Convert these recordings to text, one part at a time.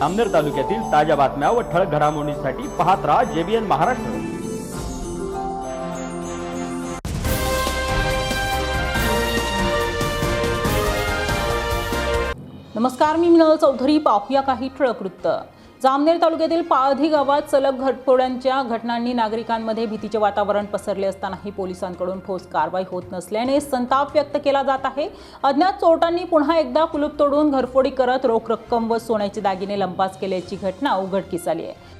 जामनेर तालुक्यातील ताज्या बातम्या व ठळक घडामोडींसाठी पाहत राहा JBN महाराष्ट्र। नमस्कार, मी मिनल चौधरी। पाहूया काही ठळक वृत्त। जामनेर तालुक्यातील पाळधी गावात सलग घटफोड्यांच्या घटनांनी नागरिकांमध्ये भीतीचे वातावरण पसरले असतानाही पोलिसांकडून ठोस कारवाई होत नसल्याने संताप व्यक्त केला जात आहे। अज्ञात चोरट्यांनी पुन्हा एकदा कुलूप तोडून घरफोडी करत रोख रक्कम व सोन्याचे दागिने लंपास केल्याची घटना उघडकीस आली आहे।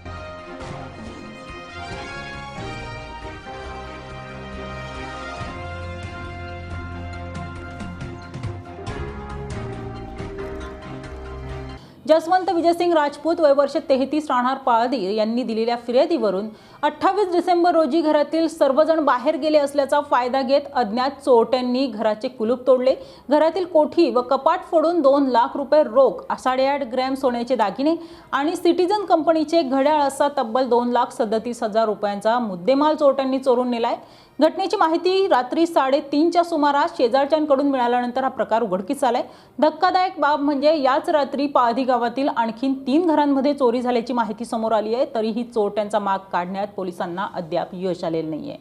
जसवंत विजयसिंग राजपूत वय वर्ष 33 राहणार पाळधी यांनी दिलेल्या फिर्यादीवरून 28 डिसेंबर रोजी घरातील सर्वजण बाहेर गेले असल्याचा फायदा घेत अज्ञात चोरट्यांनी घराचे कुलूप तोडले। घरातील कोठी व कपाट फोडून 2 लाख रुपये रोख, 8.5 ग्रॅम सोन्याचे दागिने आणि सिटीजन कंपनीचे घड्याळ असा तब्बल 2,37,000 रुपयांचा मुद्देमाल चोरट्यांनी चोरून नेलाय। घटनेची माहिती रात्री 3:30च्या सुमारास शेजारच्यांकडून मिळाल्यानंतर हा प्रकार उघडकीस आलाय। धक्कादायक बाब म्हणजे याच रात्री पाळधी गावातील आणखीन 3 घरांमध्ये चोरी झाल्याची माहिती समोर आली आहे। तरीही चोरट्यांचा माग काढण्यात पोलिसांना अद्याप यश आलेले नाहीये।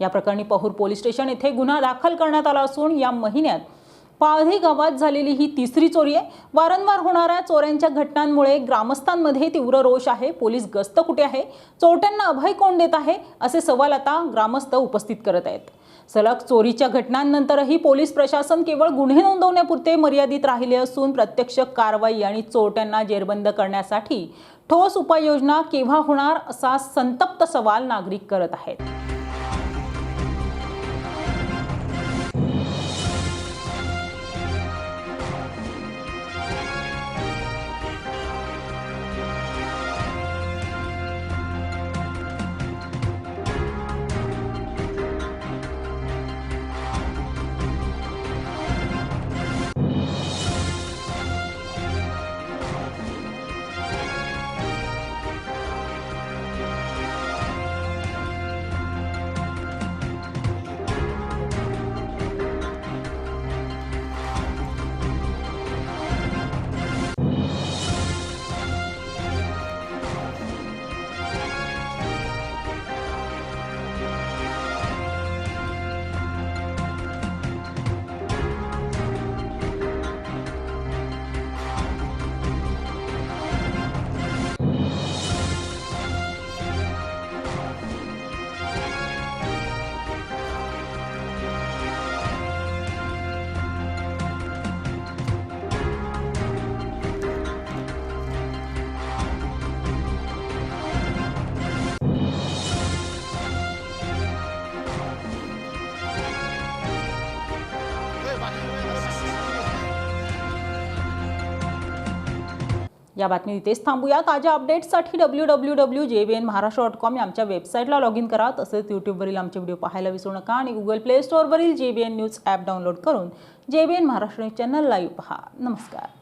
या प्रकरणी पहूर पोलीस स्टेशन येथे गुन्हा दाखल करण्यात आला असून या महिन्यात पाळधी गावात झालेली ही तिसरी चोरी आहे। वारंवार होणाऱ्या चोऱ्यांच्या घटनांमुळे ग्रामस्थांमध्ये तीव्र रोष आहे। पोलीस गस्त कुठे आहे, चोरट्यांना अभय कोण देत आहे, असे सवाल आता ग्रामस्थ उपस्थित करत आहेत। सलग चोरीच्या घटनांनंतरही पोलीस प्रशासन केवळ गुन्हे नोंदवण्यापुरते मर्यादित राहिले असून प्रत्यक्ष कारवाई आणि चोरट्यांना जेरबंद करण्यासाठी ठोस उपाययोजना केव्हा होणार असा संतप्त सवाल नागरिक करत आहेत। या बातमी इथेच थांबूया। ताज्या अपडेट्ससाठी www.jbnmaharashtra.com या आमच्या वेबसाईटला लॉग इन करा। तसेच यूट्यूबवरील आमचे व्हिडिओ पाहायला विसरू नका आणि गुगल प्ले स्टोअरवरील JBN न्यूज ॲप डाउनलोड करून JBN महाराष्ट्र चॅनल लाईव्ह पहा। नमस्कार।